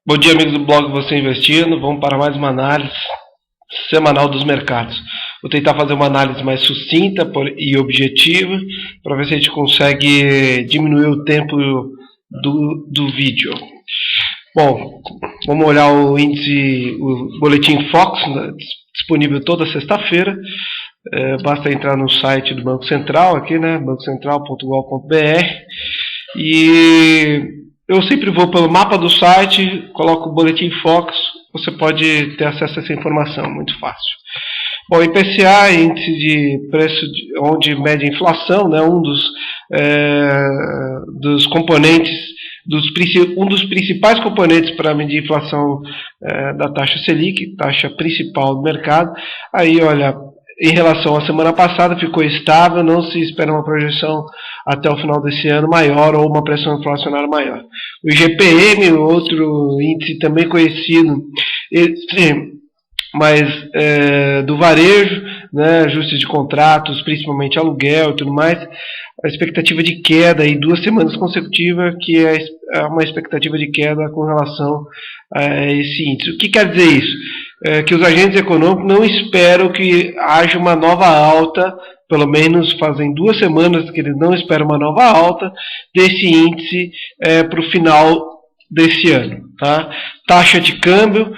Bom dia, amigos do blog Você Investindo. Vamos para mais uma análise semanal dos mercados. Vou tentar fazer uma análise mais sucinta e objetiva para ver se a gente consegue diminuir o tempo do vídeo. Bom, vamos olhar o índice, o boletim Fox, disponível toda sexta-feira. Basta entrar no site do Banco Central, aqui, né, bancocentral.gov.br, e eu sempre vou pelo mapa do site, coloco o boletim Fox, você pode ter acesso a essa informação, muito fácil. Bom, IPCA, índice de preço onde mede a inflação, né, um dos componentes, um dos principais componentes para medir a inflação da taxa Selic, taxa principal do mercado. Aí, olha, em relação à semana passada, ficou estável, não se espera uma projeção até o final desse ano maior ou uma pressão inflacionária maior. O IGPM, outro índice também conhecido, mas do varejo, né, ajustes de contratos, principalmente aluguel e tudo mais, a expectativa de queda em 2 semanas consecutivas, que é uma expectativa de queda com relação a esse índice. O que quer dizer isso? Que os agentes econômicos não esperam que haja uma nova alta, pelo menos fazem 2 semanas que eles não esperam uma nova alta desse índice para o final desse ano. Tá? Taxa de câmbio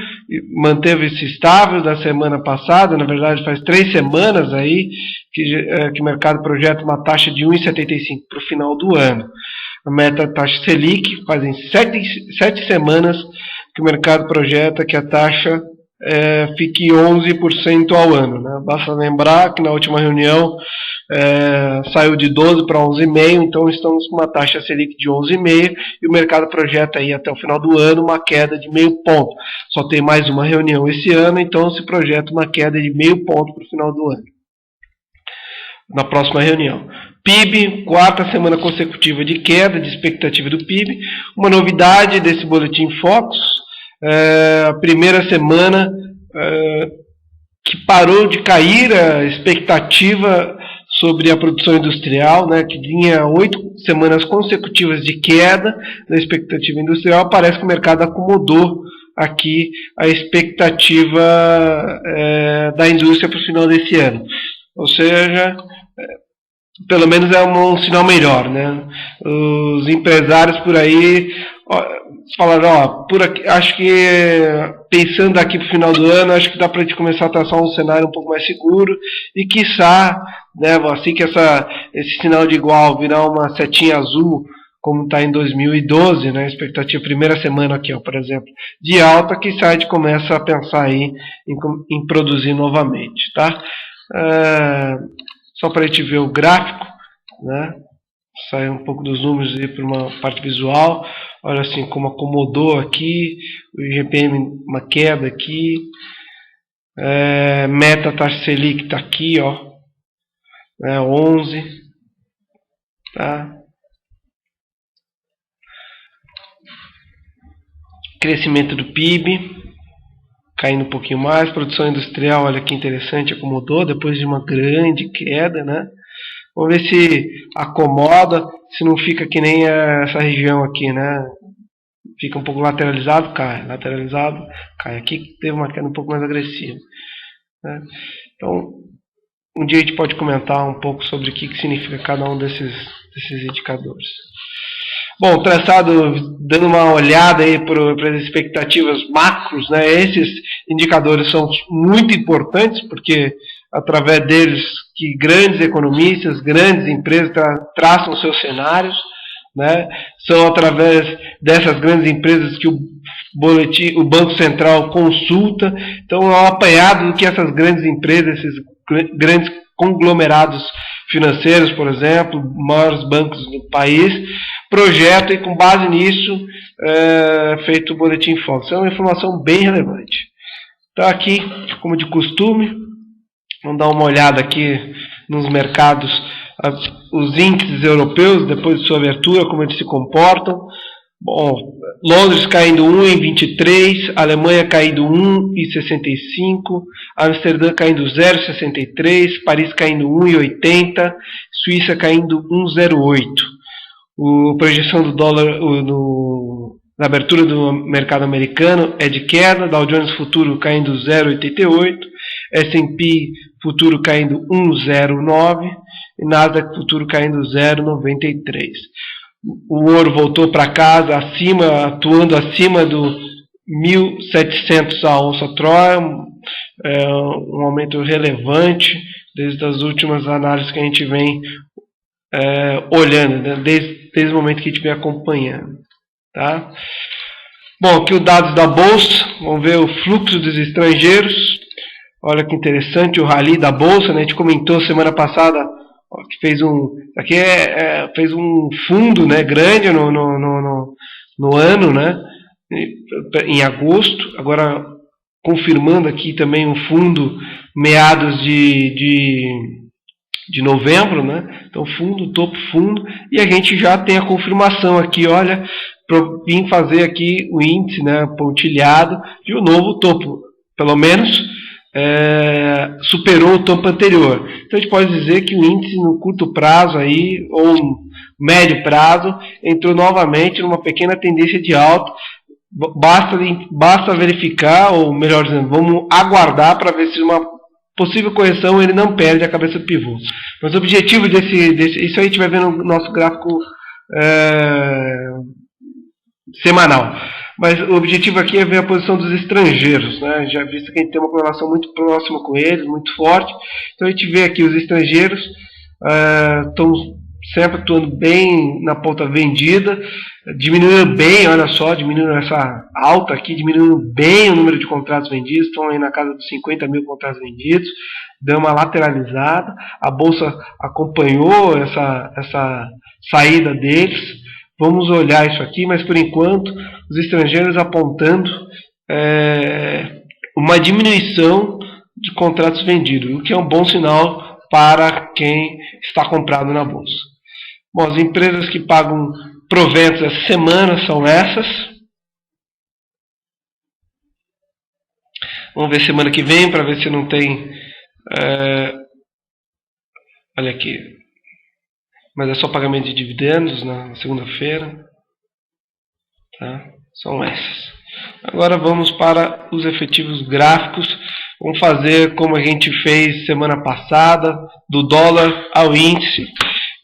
manteve-se estável da semana passada, na verdade faz 3 semanas aí que o mercado projeta uma taxa de 1,75 para o final do ano. A meta taxa Selic fazem 7 semanas que o mercado projeta que a taxa fique 11% ao ano, né? Basta lembrar que na última reunião saiu de 12 para 11,5, então estamos com uma taxa Selic de 11,5 e o mercado projeta aí até o final do ano uma queda de meio ponto. Só tem mais uma reunião esse ano, então se projeta uma queda de meio ponto para o final do ano, na próxima reunião. PIB, 4ª semana consecutiva de queda de expectativa do PIB. Uma novidade desse boletim Focus, a primeira semana que parou de cair a expectativa sobre a produção industrial, né, que tinha 8 semanas consecutivas de queda da expectativa industrial. Parece que o mercado acomodou aqui a expectativa da indústria para o final desse ano. Ou seja, pelo menos é um sinal melhor, né? Os empresários por aí falaram, acho que pensando aqui para o final do ano, acho que dá para a gente começar a traçar um cenário um pouco mais seguro e quiçá, né, assim que esse sinal de igual virar uma setinha azul, como está em 2012, né, expectativa primeira semana aqui, ó, por exemplo, de alta, quiçá a gente começa a pensar aí em produzir novamente, tá? Só para a gente ver o gráfico, né? Sair um pouco dos números e ir para uma parte visual. Olha assim como acomodou aqui, o IGPM uma queda aqui, meta taxa Selic está aqui, ó, 11, tá? Crescimento do PIB caindo um pouquinho mais, produção industrial, olha que interessante, acomodou depois de uma grande queda, né? Vamos ver se acomoda, se não fica que nem essa região aqui, né? Fica um pouco lateralizado, cai. Lateralizado, cai. Aqui teve uma queda um pouco mais agressiva, né? Então, um dia a gente pode comentar um pouco sobre o que significa cada um desses indicadores. Bom, traçado, dando uma olhada aí para as expectativas macros, né? Esses indicadores são muito importantes, porque através deles que grandes economistas, grandes empresas traçam seus cenários, né? São através dessas grandes empresas que o Banco Central consulta. Então é um apanhado do que essas grandes empresas, esses grandes conglomerados financeiros, por exemplo, maiores bancos do país, projetam, e com base nisso feito o boletim Fox. É uma informação bem relevante. Então aqui, como de costume, vamos dar uma olhada aqui nos mercados, os índices europeus, depois de sua abertura, como eles se comportam. Bom, Londres caindo 1,23, Alemanha caindo 1,65, Amsterdã caindo 0,63, Paris caindo 1,80, Suíça caindo 1,08. A projeção do dólar da abertura do mercado americano é de queda, Dow Jones futuro caindo 0,88, S&P futuro caindo 1,09 e Nasdaq futuro caindo 0,93. O ouro voltou para casa, atuando acima do 1.700 a onça Troy, um aumento relevante desde as últimas análises que a gente vem olhando, né? desde o momento que a gente vem acompanhando. Tá? Bom, aqui os dados da Bolsa, vamos ver o fluxo dos estrangeiros. Olha que interessante o rally da Bolsa, né? A gente comentou semana passada que fez fez um fundo, né, grande no ano, né, em agosto. Agora confirmando aqui também um fundo meados de novembro, né? Então fundo, topo, fundo, e a gente já tem a confirmação aqui, olha, vim fazer aqui o índice, né, pontilhado de um novo topo, pelo menos superou o topo anterior. Então a gente pode dizer que o índice no curto prazo aí, ou médio prazo, entrou novamente numa pequena tendência de alta. Basta verificar, ou melhor dizendo, vamos aguardar para ver se uma possível correção ele não perde a cabeça do pivô. Mas o objetivo isso aí a gente vai ver no nosso gráfico semanal. Mas o objetivo aqui é ver a posição dos estrangeiros, né? Já visto que a gente tem uma correlação muito próxima com eles, muito forte. Então a gente vê aqui os estrangeiros estão sempre atuando bem na ponta vendida, diminuindo bem, olha só, diminuindo essa alta aqui, diminuindo bem o número de contratos vendidos, estão aí na casa dos 50 mil contratos vendidos, deu uma lateralizada, a Bolsa acompanhou essa saída deles. Vamos olhar isso aqui, mas por enquanto os estrangeiros apontando uma diminuição de contratos vendidos, o que é um bom sinal para quem está comprado na Bolsa. Bom, as empresas que pagam proventos essa semana são essas. Vamos ver semana que vem para ver se não tem... olha aqui. Mas é só pagamento de dividendos na segunda-feira. Tá? São essas. Agora vamos para os efetivos gráficos. Vamos fazer como a gente fez semana passada, do dólar ao índice,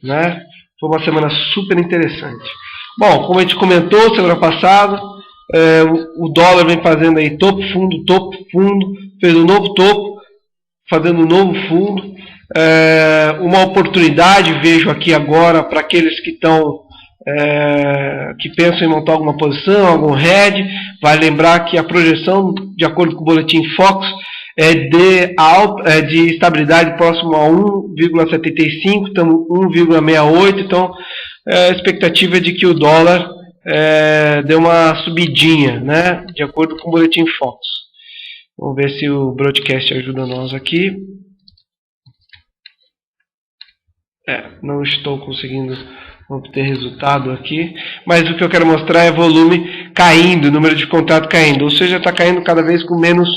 né? Foi uma semana super interessante. Bom, como a gente comentou semana passada, o dólar vem fazendo aí topo, fundo, fez um novo topo, fazendo um novo fundo. Uma oportunidade vejo aqui agora para aqueles que que pensam em montar alguma posição, algum hedge. Vai lembrar que a projeção, de acordo com o boletim Fox, é de estabilidade próximo a 1,75, estamos 1,68, então a expectativa é de que o dólar dê uma subidinha, né, de acordo com o boletim Fox. Vamos ver se o broadcast ajuda nós aqui. Não estou conseguindo obter resultado aqui, mas o que eu quero mostrar é volume caindo, número de contratos caindo, ou seja, está caindo cada vez com menos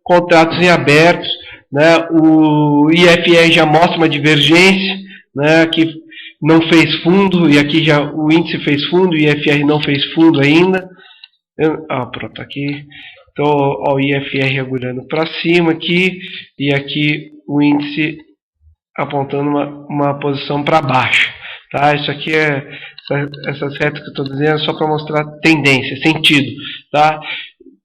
contratos em abertos, né? O IFR já mostra uma divergência, né? Que não fez fundo, e aqui já o índice fez fundo, o IFR não fez fundo ainda. Pronto, aqui. Então, ó, o IFR agulhando para cima aqui, e aqui o índice apontando uma posição para baixo. Tá? Isso aqui essas retas que eu estou dizendo é só para mostrar tendência, sentido. Tá?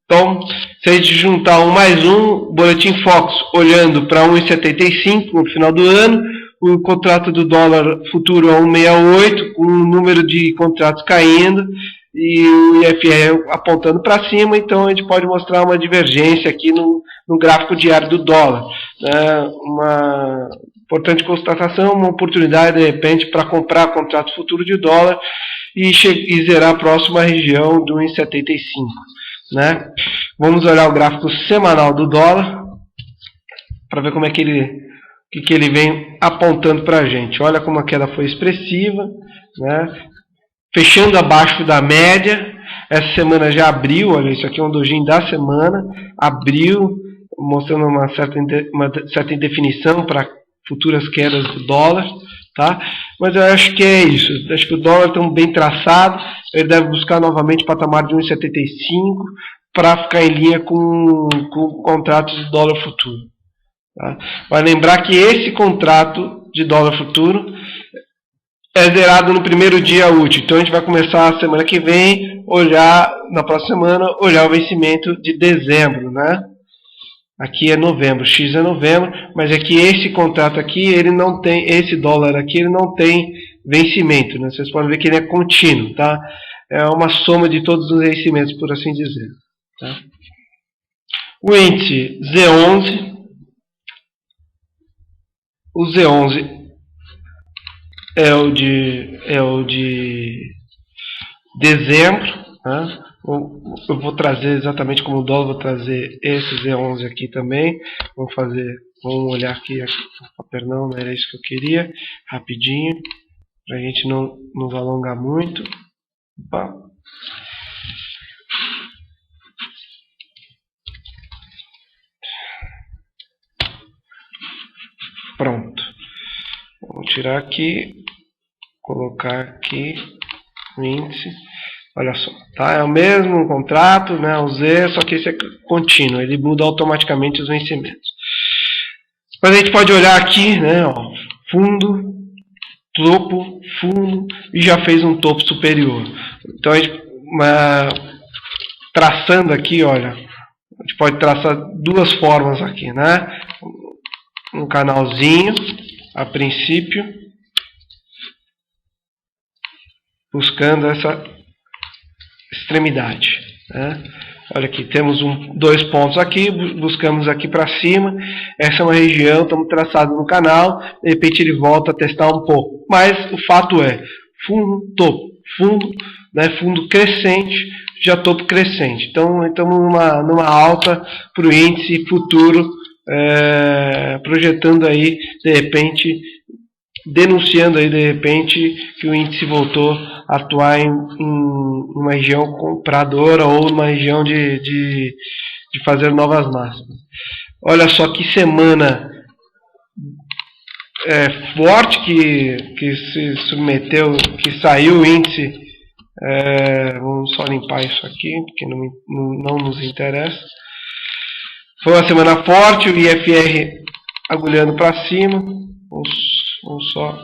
Então, se a gente juntar um mais um, boletim Fox olhando para 1,75 no final do ano, o contrato do dólar futuro a 1,68, com o número de contratos caindo e o IFR apontando para cima, então a gente pode mostrar uma divergência aqui no gráfico diário do dólar. Uma importante constatação, uma oportunidade de repente para comprar contrato futuro de dólar e zerar próximo à região do 1,75. Né? Vamos olhar o gráfico semanal do dólar para ver como é que ele vem apontando para a gente. Olha como a queda foi expressiva, né? Fechando abaixo da média. Essa semana já abriu, olha, isso aqui é um dojinho da semana, abriu, mostrando uma certa indefinição para futuras quedas do dólar. Tá? Mas eu acho que é isso. Acho que o dólar está bem traçado. ele deve buscar novamente o patamar de 1,75 para ficar em linha com contratos de dólar futuro. Tá? Vai lembrar que esse contrato de dólar futuro é zerado no primeiro dia útil. Então a gente vai começar a semana que vem, na próxima semana, olhar o vencimento de dezembro, né? Aqui é novembro, X é novembro, mas é que esse contrato aqui, ele não tem, esse dólar aqui, ele não tem vencimento, né? Vocês podem ver que ele é contínuo, tá? É uma soma de todos os vencimentos, por assim dizer. Tá? O índice Z11, o Z11 é o de dezembro, né? Eu vou trazer exatamente como o dólar, vou trazer esse Z11 aqui também. Vamos olhar aqui, perdão, não era isso que eu queria, rapidinho, para a gente não nos alongar muito. Opa. Pronto. Vamos tirar aqui, colocar aqui o índice. Olha só, tá? É o mesmo contrato, né? O Z, só que esse é contínuo, ele muda automaticamente os vencimentos. Mas a gente pode olhar aqui, né? Ó, fundo, topo, fundo, e já fez um topo superior. Então a gente, traçando aqui, olha, a gente pode traçar duas formas aqui, né? Um canalzinho, a princípio, buscando essa extremidade, né? Olha aqui, temos dois pontos aqui, buscamos aqui para cima, essa é uma região, estamos traçados no canal, de repente ele volta a testar um pouco, mas o fato é, fundo, topo, fundo, né, fundo crescente, já topo crescente, então estamos numa alta para o índice futuro, projetando aí, de repente, denunciando aí de repente que o índice voltou a atuar em uma região compradora ou numa região de fazer novas máximas. Olha só que semana forte que se submeteu, que saiu o índice. Vamos só limpar isso aqui, porque não nos interessa. Foi uma semana forte, o IFR agulhando para cima. Vamos só.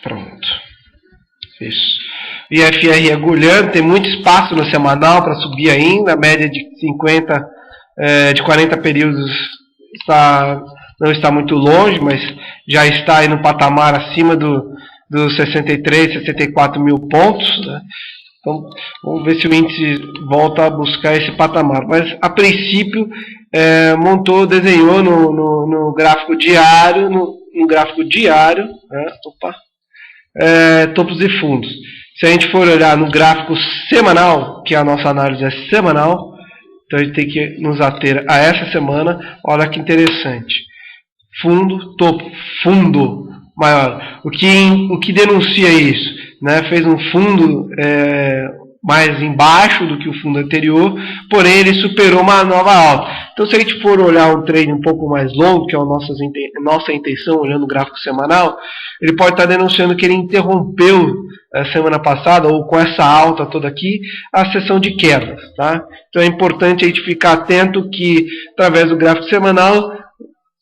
Pronto. Isso. IFR agulhando, tem muito espaço no semanal para subir ainda, a média de 40 períodos não está muito longe, mas já está aí no patamar acima dos 63, 64 mil pontos, né? Então, vamos ver se o índice volta a buscar esse patamar. Mas, a princípio, desenhou no gráfico diário, no gráfico diário, né? Topos e fundos. Se a gente for olhar no gráfico semanal, que a nossa análise é semanal, então a gente tem que nos ater a essa semana. Olha que interessante. Fundo, topo, fundo maior. O que denuncia isso? Né? Fez um fundo mais embaixo do que o fundo anterior, porém ele superou uma nova alta. Então, se a gente for olhar um trade um pouco mais longo, que é a nossa intenção, olhando o gráfico semanal, ele pode estar denunciando que ele interrompeu semana passada, ou com essa alta toda aqui, a sessão de quedas. Tá? Então é importante a gente ficar atento que, através do gráfico semanal,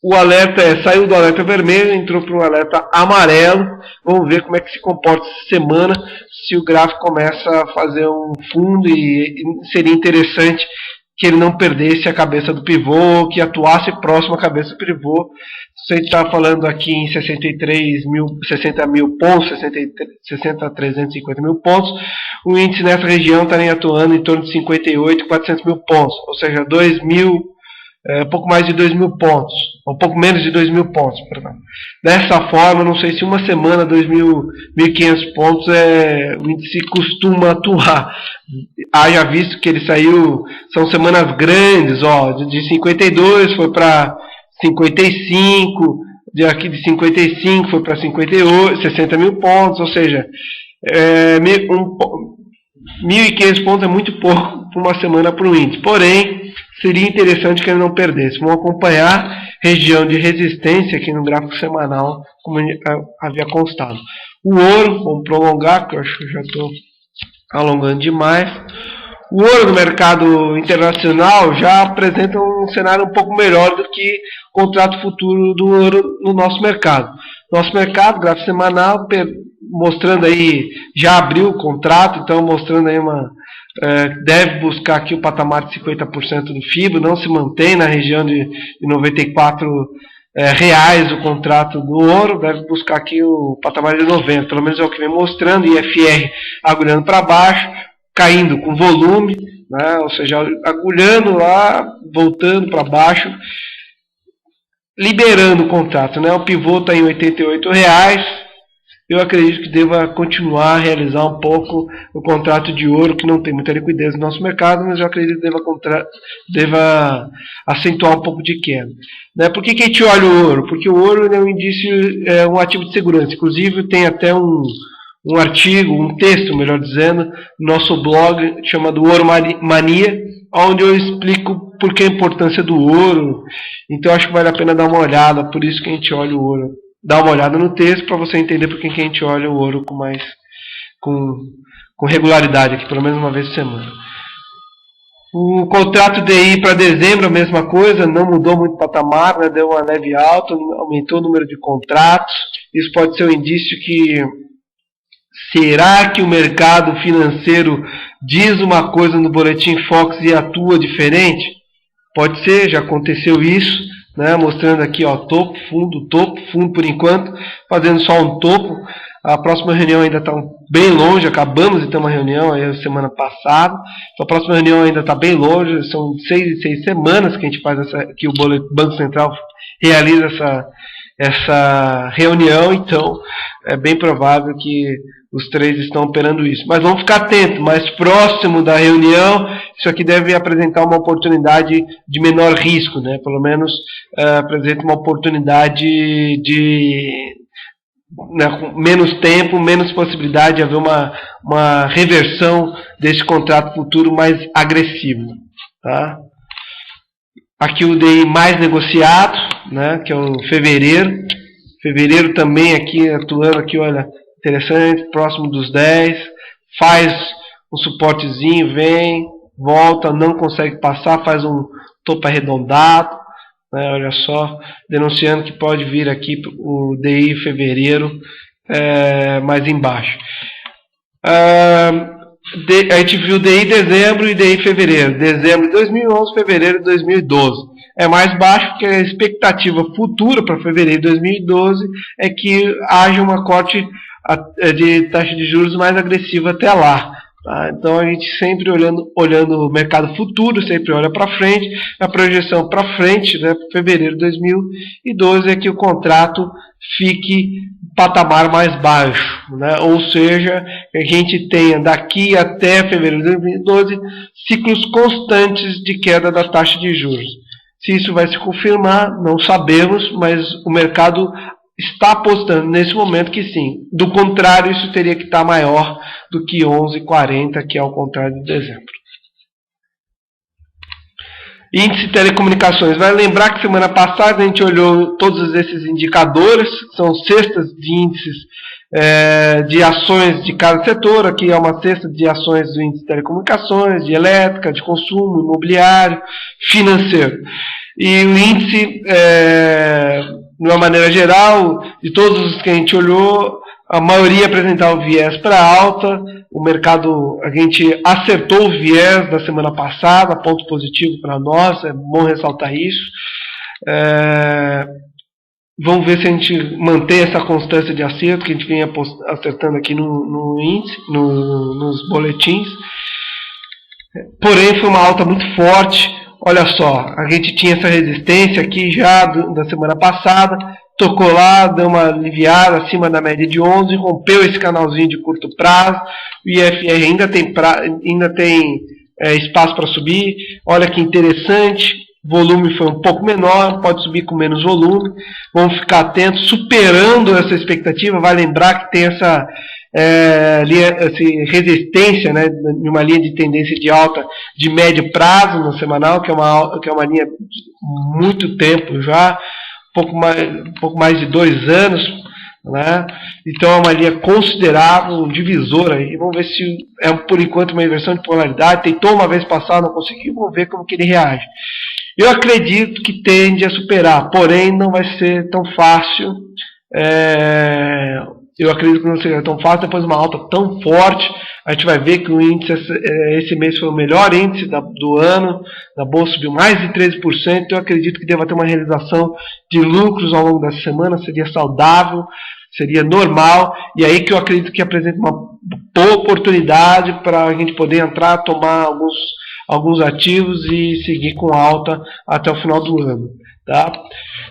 o alerta saiu do alerta vermelho, entrou para um alerta amarelo. Vamos ver como é que se comporta essa semana, se o gráfico começa a fazer um fundo, e seria interessante que ele não perdesse a cabeça do pivô, que atuasse próximo à cabeça do pivô. Se a gente está falando aqui em 60 mil pontos, 60 a 350 mil pontos, o índice nessa região estaria atuando em torno de 58 e 400 mil pontos, ou seja, um pouco mais de 2 mil pontos, ou um pouco menos de 2 mil pontos, perdão. Dessa forma, não sei se uma semana 1.500 pontos o índice costuma atuar. Haja visto que ele saiu, são semanas grandes, ó, de 52 foi para 55, aqui de 55 foi para 58, 60 mil pontos, ou seja, 1.500 pontos é muito pouco para uma semana para o índice. Porém, seria interessante que ele não perdesse. Vamos acompanhar região de resistência aqui no gráfico semanal, como havia constado. O ouro, vamos prolongar, porque eu acho que já estou alongando demais. O ouro no mercado internacional já apresenta um cenário um pouco melhor do que o contrato futuro do ouro no nosso mercado. Nosso mercado, gráfico semanal, mostrando aí, já abriu o contrato, então mostrando aí deve buscar aqui o patamar de 50% do FIBO, não se mantém na região de 94 reais o contrato do ouro, deve buscar aqui o patamar de 90, pelo menos é o que vem mostrando, IFR agulhando para baixo, caindo com volume, né, ou seja, agulhando lá, voltando para baixo, liberando o contrato, né, o pivô está em 88 reais, eu acredito que deva continuar a realizar um pouco o contrato de ouro, que não tem muita liquidez no nosso mercado, mas eu acredito que deva acentuar um pouco de queda. Né? Por que a gente olha o ouro? Porque o ouro é um indício, é um ativo de segurança. Inclusive tem até um artigo, um texto, melhor dizendo, no nosso blog, chamado Ouro Mania, onde eu explico por que a importância do ouro. Então acho que vale a pena dar uma olhada, por isso que a gente olha o ouro. Dá uma olhada no texto para você entender por que a gente olha o ouro com regularidade, aqui, pelo menos uma vez por semana. O contrato DI para dezembro, a mesma coisa, não mudou muito o patamar, né, deu uma leve alta, aumentou o número de contratos. Isso pode ser um indício que, será que o mercado financeiro diz uma coisa no Boletim Fox e atua diferente? Pode ser, já aconteceu isso. Né, mostrando aqui, ó, topo, fundo por enquanto, fazendo só um topo. A próxima reunião ainda está bem longe, acabamos de ter uma reunião aí semana passada, então a próxima reunião ainda está bem longe, são 6 semanas que a gente faz que o Banco Central realiza essa reunião, então é bem provável que os três estão operando isso. Mas vamos ficar atentos, mais próximo da reunião, isso aqui deve apresentar uma oportunidade de menor risco, né? Pelo menos apresenta uma oportunidade com menos tempo, menos possibilidade de haver uma reversão desse contrato futuro mais agressivo. Tá? Aqui o DI mais negociado, né, que é o fevereiro. Fevereiro também aqui atuando aqui, olha, interessante, próximo dos 10, faz um suportezinho, vem, volta, não consegue passar, faz um topo arredondado, né, olha só, denunciando que pode vir aqui o DI fevereiro mais embaixo. A gente viu DI dezembro e DI fevereiro. Dezembro de 2011, fevereiro de 2012. É mais baixo porque a expectativa futura para fevereiro de 2012 é que haja uma corte de taxa de juros mais agressiva até lá. Tá? Então a gente sempre olhando o mercado futuro, sempre olha para frente. A projeção para frente, né, para fevereiro de 2012, é que o contrato fique patamar mais baixo, né? Ou seja, que a gente tenha daqui até fevereiro de 2012 ciclos constantes de queda da taxa de juros. Se isso vai se confirmar, não sabemos, mas o mercado está apostando nesse momento que sim. Do contrário, isso teria que estar maior do que 11,40, que é o contrário de dezembro. Índice de telecomunicações. Vai lembrar que semana passada a gente olhou todos esses indicadores, são cestas de índices de ações de cada setor. Aqui é uma cesta de ações do índice de telecomunicações, de elétrica, de consumo, imobiliário, financeiro. E o índice, de uma maneira geral, de todos os que a gente olhou, a maioria apresentava viés para alta. O mercado, a gente acertou o viés da semana passada, ponto positivo para nós, é bom ressaltar isso. Vamos ver se a gente mantém essa constância de acerto que a gente vem acertando aqui no índice, nos boletins. Porém, foi uma alta muito forte. Olha só, a gente tinha essa resistência aqui já da semana passada, tocou lá, deu uma aliviada acima da média de 11, rompeu esse canalzinho de curto prazo, o IFR ainda tem espaço para subir. Olha que interessante, volume foi um pouco menor, pode subir com menos volume, vamos ficar atentos, superando essa expectativa. Vai lembrar que tem resistência, né, em uma linha de tendência de alta de médio prazo no semanal, que é uma linha de muito tempo já, um pouco mais de 2 anos, né? Então é uma linha considerável, um divisor aí. Vamos ver se é por enquanto uma inversão de polaridade. Tentou uma vez passar, não conseguiu, vamos ver como que ele reage. Eu acredito que tende a superar, porém não vai ser tão fácil. Eu acredito que não seja tão fácil depois de uma alta tão forte. A gente vai ver que o índice esse mês foi o melhor índice do ano, da bolsa subiu mais de 13%. Eu acredito que deva ter uma realização de lucros ao longo dessa semana, seria saudável, seria normal, e aí que eu acredito que apresenta uma boa oportunidade para a gente poder entrar, tomar alguns ativos e seguir com alta até o final do ano. Tá?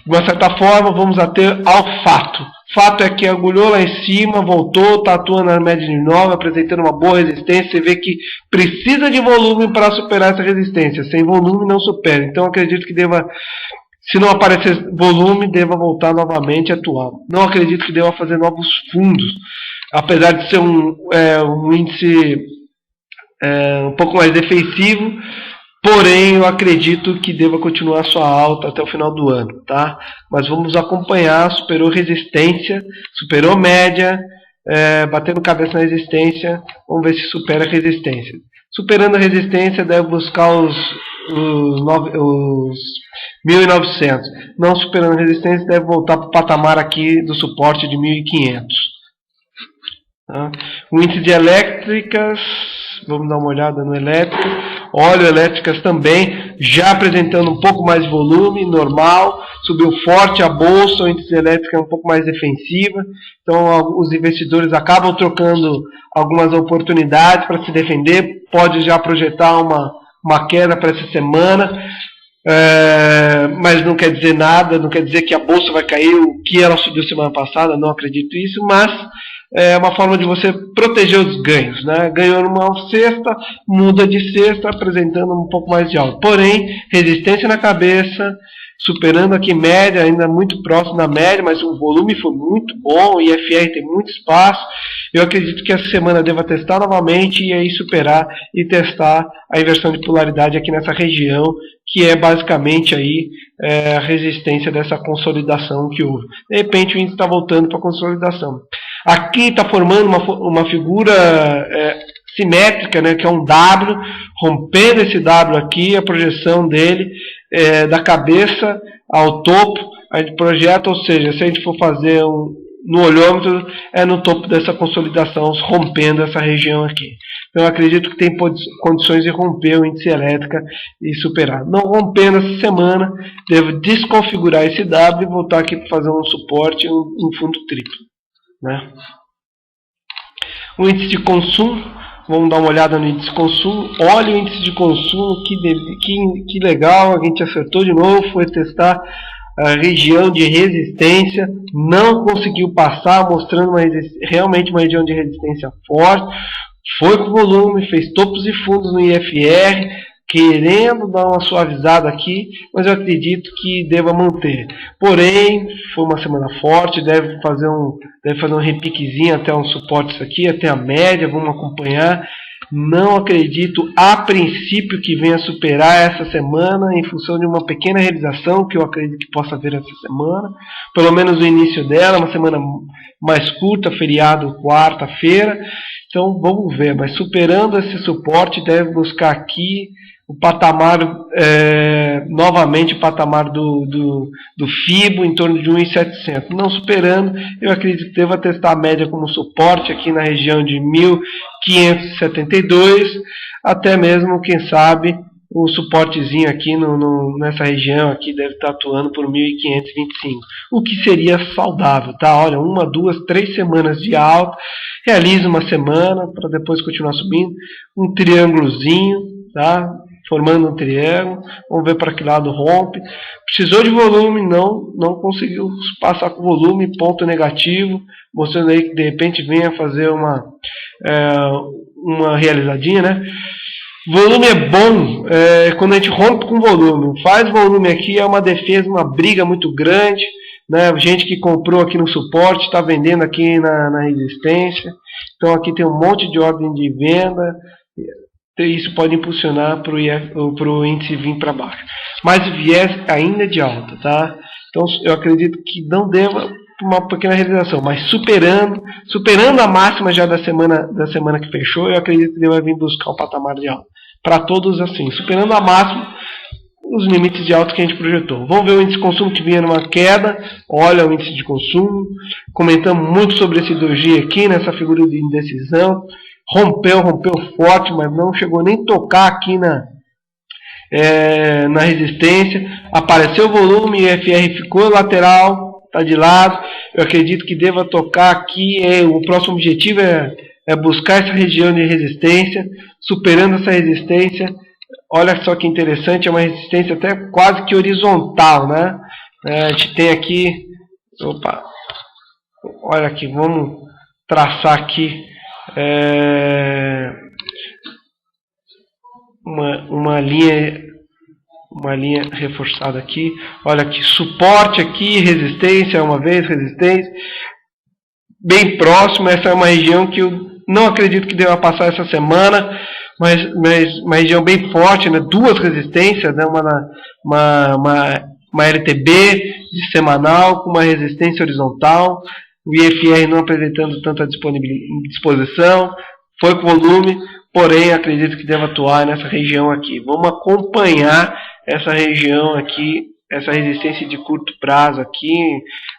De uma certa forma, vamos até ao fato. Fato é que agulhou lá em cima, voltou, está atuando na média de 9, apresentando uma boa resistência. Você vê que precisa de volume para superar essa resistência. Sem volume não supera. Então acredito que deva, se não aparecer volume, deva voltar novamente a atuar. Não acredito que deva fazer novos fundos. Apesar de ser um índice um pouco mais defensivo, porém eu acredito que deva continuar sua alta até o final do ano, tá? Mas vamos acompanhar. Superou resistência, superou média, batendo cabeça na resistência. Vamos ver se supera a resistência. Superando a resistência, deve buscar os 1.900. Não superando a resistência, deve voltar para o patamar aqui do suporte de 1.500. Tá? O índice de elétricas, vamos dar uma olhada no elétrico. Óleo elétricas também, já apresentando um pouco mais de volume, normal, subiu forte a bolsa, o índice elétrico é um pouco mais defensiva, então os investidores acabam trocando algumas oportunidades para se defender, pode já projetar uma queda para essa semana, mas não quer dizer nada, não quer dizer que a bolsa vai cair, o que ela subiu semana passada, não acredito nisso, mas é uma forma de você proteger os ganhos, né? Ganhou numa cesta, muda de cesta, apresentando um pouco mais de alta. Porém, resistência na cabeça, superando aqui média, ainda muito próximo da média, mas o volume foi muito bom, o IFR tem muito espaço. Eu acredito que essa semana deva testar novamente e aí superar e testar a inversão de polaridade aqui nessa região, que é basicamente aí a resistência dessa consolidação que houve. De repente o índice está voltando para a consolidação. Aqui está formando uma figura simétrica, né, que é um W, rompendo esse W aqui, a projeção dele da cabeça ao topo, a gente projeta, ou seja, se a gente for fazer no olhômetro, é no topo dessa consolidação, rompendo essa região aqui. Então eu acredito que tem condições de romper o índice elétrica e superar. Não rompendo essa semana, devo desconfigurar esse W e voltar aqui para fazer um suporte, um fundo triplo. Né? O índice de consumo, vamos dar uma olhada no índice de consumo. Olha o índice de consumo, que legal, a gente acertou de novo, foi testar a região de resistência, não conseguiu passar, mostrando realmente uma região de resistência forte, foi com volume, fez topos e fundos no IFR, querendo dar uma suavizada aqui, mas eu acredito que deva manter. Porém, foi uma semana forte, deve fazer um repiquezinho até um suporte aqui, até a média, vamos acompanhar. Não acredito a princípio que venha superar essa semana em função de uma pequena realização que eu acredito que possa haver essa semana, pelo menos no início dela, uma semana mais curta, feriado quarta-feira. Então vamos ver, mas superando esse suporte deve buscar aqui o patamar, novamente o patamar do FIBO em torno de 1.700. Não superando, eu acredito que deva testar a média como suporte aqui na região de 1.572, até mesmo, quem sabe, o suportezinho aqui nessa região aqui deve estar atuando por 1.525, o que seria saudável, tá? Olha, 1, 2, 3 semanas de alta, realiza uma semana para depois continuar subindo, um triângulozinho, tá? Formando um triângulo, vamos ver para que lado rompe. Precisou de volume, não conseguiu passar com volume, ponto negativo, mostrando aí que de repente venha fazer uma realizadinha, né? Volume é bom quando a gente rompe com volume. Faz volume aqui, é uma defesa, uma briga muito grande, né? Gente que comprou aqui no suporte, está vendendo aqui na resistência. Então aqui tem um monte de ordem de venda, isso pode impulsionar para o índice vir para baixo. Mas o viés ainda é de alta, tá? Então eu acredito que não deva uma pequena realização, mas superando a máxima já da semana que fechou, eu acredito que ele vai vir buscar o patamar de alta. Para todos assim, superando a máxima, os limites de alta que a gente projetou. Vamos ver o índice de consumo que vinha numa queda. Olha o índice de consumo. Comentamos muito sobre esse doji aqui, nessa figura de indecisão. Rompeu forte, mas não chegou nem a tocar aqui na resistência. Apareceu o volume, IFR ficou lateral, está de lado. Eu acredito que deva tocar aqui. O próximo objetivo é buscar essa região de resistência. Superando essa resistência, olha só que interessante, é uma resistência até quase que horizontal, né? A gente tem aqui, olha aqui, vamos traçar aqui uma linha reforçada aqui. Olha aqui, suporte aqui, resistência, uma vez, resistência, bem próximo. Essa é uma região que eu não acredito que deva passar essa semana, mas uma região bem forte, né? Duas resistências, né? Uma LTB de semanal com uma resistência horizontal, o IFR não apresentando tanta disposição, foi com volume, porém acredito que deva atuar nessa região aqui. Vamos acompanhar essa região aqui, essa resistência de curto prazo aqui,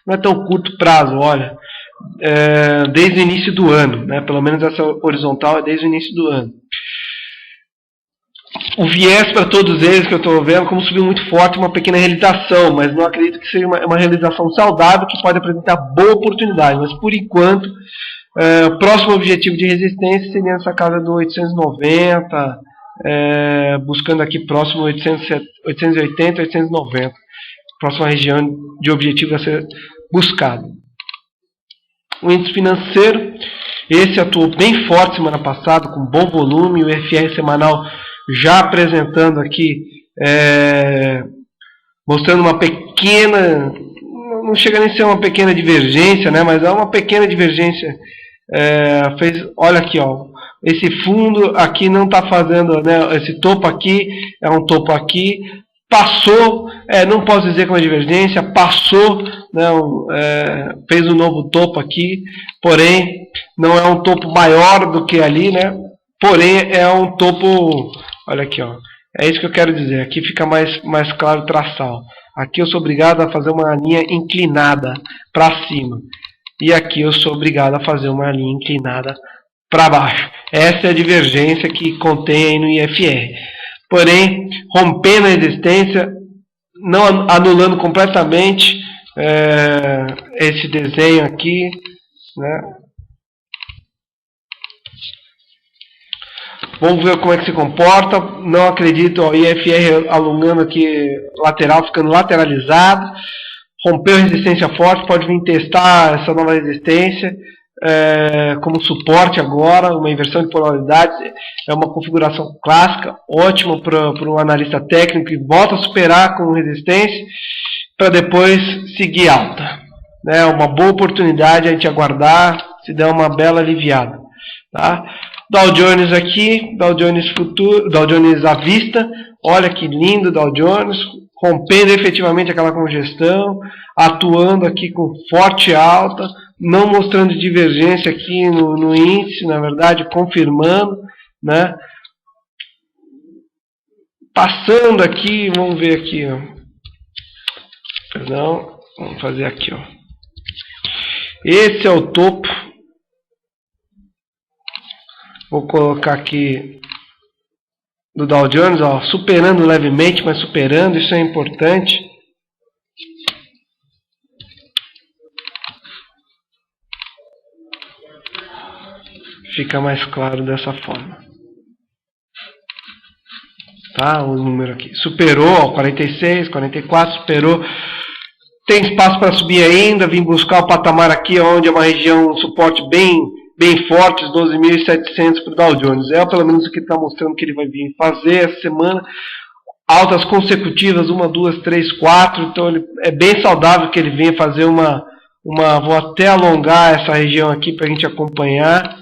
não é tão curto prazo, olha, desde o início do ano, né? Pelo menos essa horizontal é desde o início do ano. O viés para todos eles que eu estou vendo, como subiu muito forte, uma pequena realização, mas não acredito que seja uma realização saudável que pode apresentar boa oportunidade. Mas por enquanto, o próximo objetivo de resistência seria nessa casa do 890, buscando aqui próximo 880, 890. Próxima região de objetivo a ser buscado. O índice financeiro, esse atuou bem forte semana passada, com bom volume, o FR semanal já apresentando aqui, mostrando uma pequena, não chega nem a ser uma pequena divergência, né, mas é uma pequena divergência. Olha aqui, ó, esse fundo aqui não está fazendo, né, esse topo aqui é um topo aqui, passou, não posso dizer que é uma divergência, passou, né, fez um novo topo aqui, porém não é um topo maior do que ali, né, porém é um topo. Olha aqui, ó. É isso que eu quero dizer. Aqui fica mais claro traçar. Aqui eu sou obrigado a fazer uma linha inclinada para cima. E aqui eu sou obrigado a fazer uma linha inclinada para baixo. Essa é a divergência que contém aí no IFR. Porém, rompendo a resistência, não anulando completamente esse desenho aqui, né? Vamos ver como é que se comporta. Não acredito, ó, IFR alongando aqui lateral, ficando lateralizado. Rompeu resistência forte, pode vir testar essa nova resistência como suporte agora, uma inversão de polaridades. É uma configuração clássica, ótima para um analista técnico que volta a superar com resistência para depois seguir alta. É uma boa oportunidade a gente aguardar se der uma bela aliviada. Tá? Dow Jones aqui, Dow Jones futuro, Dow Jones à vista, olha que lindo Dow Jones, rompendo efetivamente aquela congestão, atuando aqui com forte alta, não mostrando divergência aqui no índice, na verdade, confirmando, né? Passando aqui, vamos ver aqui, ó. Perdão, vamos fazer aqui, ó. Esse é o topo. Vou colocar aqui do Dow Jones, ó, superando levemente, mas superando, isso é importante. Fica mais claro dessa forma. Tá? O número aqui. Superou, ó, 46, 44, superou. Tem espaço para subir ainda, vim buscar o patamar aqui, onde é uma região, um suporte bem forte, 12.700 para o Dow Jones. É pelo menos o que está mostrando que ele vai vir fazer essa semana. Altas consecutivas, 1, 2, 3, 4. Então é bem saudável que ele venha fazer vou até alongar essa região aqui para a gente acompanhar.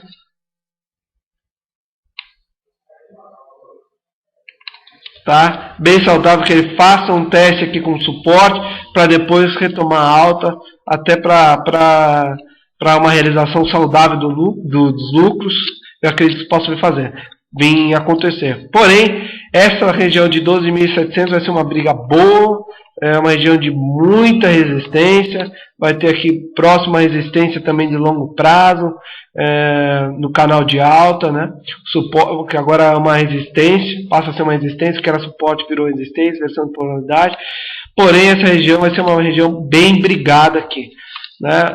tá? Bem saudável que ele faça um teste aqui com suporte para depois retomar a alta, até para uma realização saudável dos lucros. Eu acredito que possa vir acontecer. Porém, essa região de 12.700 vai ser uma briga boa, é uma região de muita resistência, vai ter aqui próxima resistência também de longo prazo, no canal de alta, né? Suporte, que agora é uma resistência, passa a ser uma resistência, que era suporte, virou resistência, versão de polaridade. Porém, essa região vai ser uma região bem brigada aqui, né?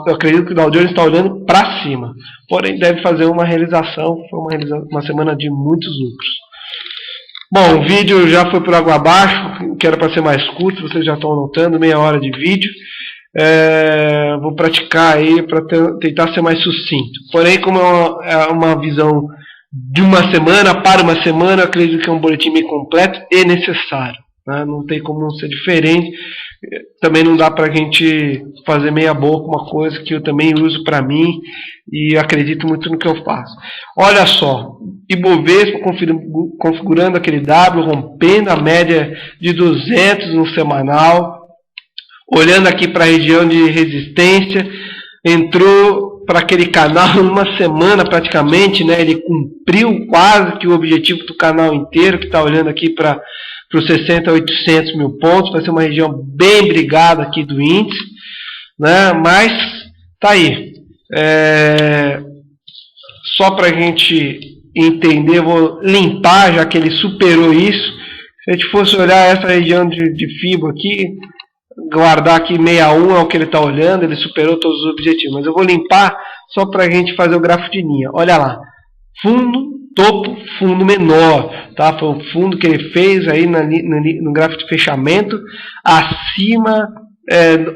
Eu acredito que o Dow Jones está olhando para cima, porém deve fazer uma realização. Foi uma semana de muitos lucros. Bom, o vídeo já foi por água abaixo, que era para ser mais curto, vocês já estão notando, meia hora de vídeo. Vou praticar aí para tentar ser mais sucinto. Porém, como é uma visão de uma semana para uma semana, eu acredito que é um boletim bem completo e necessário, né? Não tem como ser diferente. Também não dá para a gente fazer meia boca, uma coisa que eu também uso para mim e acredito muito no que eu faço. Olha só, Ibovespa configurando aquele W, rompendo a média de 200 no semanal, olhando aqui para a região de resistência, entrou para aquele canal numa semana praticamente, né? Ele cumpriu quase que o objetivo do canal inteiro, que está olhando aqui para os 60 a 800 mil pontos. Vai ser uma região bem brigada aqui do índice, né? Mas tá aí. Só para a gente entender, vou limpar, já que ele superou isso. Se a gente fosse olhar essa região de FIBO aqui, guardar aqui 61 é o que ele está olhando, ele superou todos os objetivos. Mas eu vou limpar só para a gente fazer o gráfico de linha. Olha lá, fundo, topo, fundo menor, tá? Foi o fundo que ele fez aí no gráfico de fechamento, acima,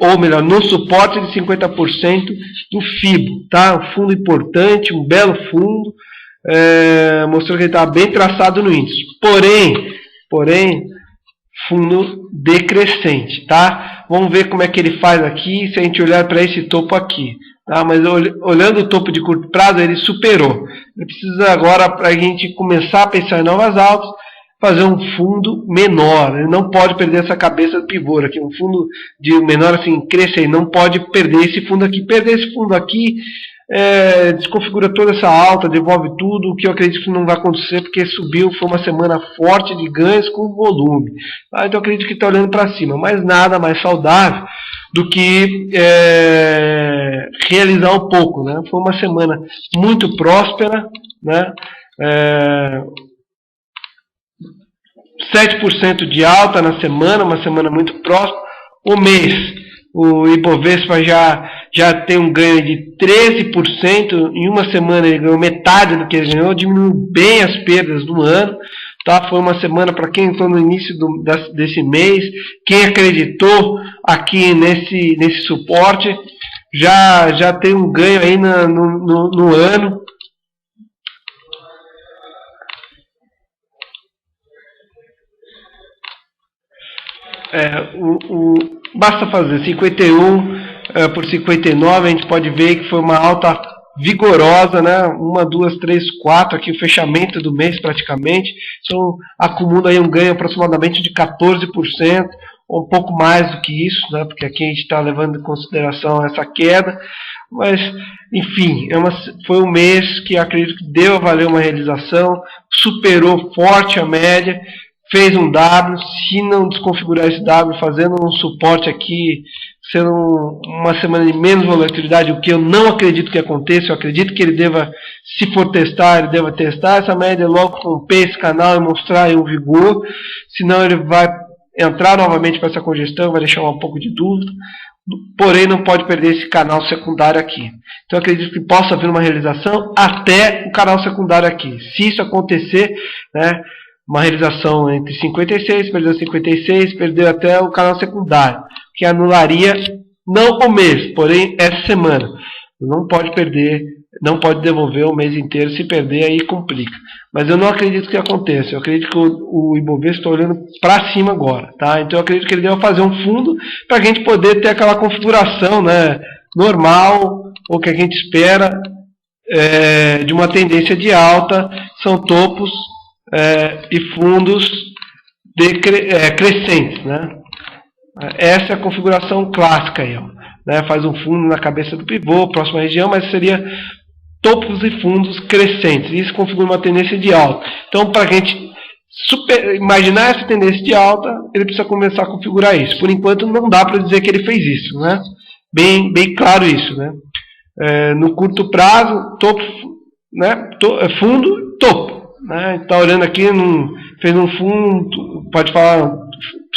ou melhor, no suporte de 50% do FIBO, tá? Um fundo importante, um belo fundo, mostrou que ele estava bem traçado no índice. Porém, fundo decrescente, tá? Vamos ver como é que ele faz aqui, se a gente olhar para esse topo aqui. Tá? Mas olhando o topo de curto prazo, ele superou. Ele precisa agora, para a gente começar a pensar em novas altas, fazer um fundo menor. Ele não pode perder essa cabeça do pivô aqui. Um fundo de menor assim, crescer. Ele não pode perder esse fundo aqui. Perder esse fundo aqui, desconfigura toda essa alta, devolve tudo, o que eu acredito que não vai acontecer, porque subiu, foi uma semana forte de ganhos com volume. Tá? Então eu acredito que está olhando para cima, mas nada mais saudável do que realizar um pouco, né? Foi uma semana muito próspera, né? 7% de alta na semana, uma semana muito próspera. O mês, o Ibovespa já tem um ganho de 13%, em uma semana ele ganhou metade do que ele ganhou, diminuiu bem as perdas do ano. Tá? Foi uma semana para quem entrou no início desse mês, quem acreditou aqui nesse suporte, já tem um ganho aí no ano. Basta fazer 51 por 59, a gente pode ver que foi uma alta vigorosa, né? 1, 2, 3, 4 aqui, o fechamento do mês praticamente. Então acumula aí um ganho aproximadamente de 14%, ou um pouco mais do que isso, né? Porque aqui a gente está levando em consideração essa queda. Mas, enfim, foi um mês que acredito que deu a valer uma realização, superou forte a média, fez um W. Se não desconfigurar esse W, fazendo um suporte aqui, sendo uma semana de menos volatilidade, o que eu não acredito que aconteça. Eu acredito que ele deva, se for testar, ele deva testar essa média, logo romper esse canal e mostrar aí um vigor, senão ele vai entrar novamente para essa congestão, vai deixar um pouco de dúvida. Porém, não pode perder esse canal secundário aqui. Então, eu acredito que possa haver uma realização até o canal secundário aqui. Se isso acontecer, né, uma realização entre 56, perdeu 56, perdeu até o canal secundário, que anularia não o mês, porém essa semana. Não pode perder, não pode devolver o mês inteiro. Se perder, aí complica. Mas eu não acredito que aconteça. Eu acredito que o Ibovespa está olhando para cima agora, tá? Então eu acredito que ele deve fazer um fundo para a gente poder ter aquela configuração, né, normal, ou que a gente espera de uma tendência de alta. São topos e fundos crescentes, né? Essa é a configuração clássica aí, ó, né? Faz um fundo na cabeça do pivô, próxima região, mas seria topos e fundos crescentes. Isso configura uma tendência de alta. Então, para a gente imaginar essa tendência de alta, ele precisa começar a configurar isso. Por enquanto, não dá para dizer que ele fez isso, né? Bem claro isso, né? No curto prazo, topo, né? Fundo, topo, né? Está olhando aqui, fez um fundo, pode falar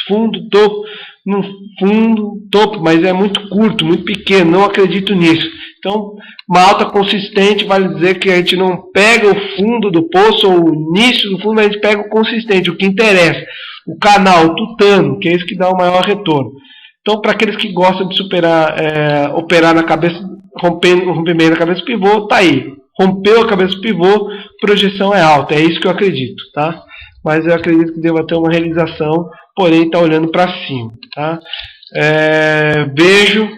fundo, topo, no fundo, topo, mas é muito curto, muito pequeno, não acredito nisso. Então, uma alta consistente vale dizer que a gente não pega o fundo do poço ou o início do fundo, mas a gente pega o consistente, o que interessa, o canal, o tutano, que é isso que dá o maior retorno. Então, para aqueles que gostam de operar na cabeça, rompimento na cabeça do pivô, está aí. Rompeu a cabeça do pivô, projeção é alta, é isso que eu acredito, tá? Mas eu acredito que deva ter uma realização, porém está olhando para cima, tá? Vejo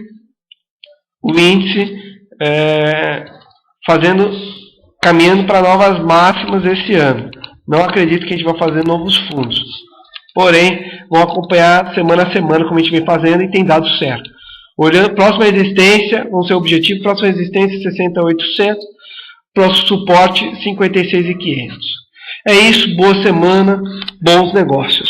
o índice caminhando para novas máximas esse ano. Não acredito que a gente vai fazer novos fundos. Porém, vão acompanhar semana a semana como a gente vem fazendo e tem dado certo. Olhando, próxima resistência, vamos ser objetivo, próxima resistência 60.800, próximo suporte 56.500. É isso, boa semana, bons negócios.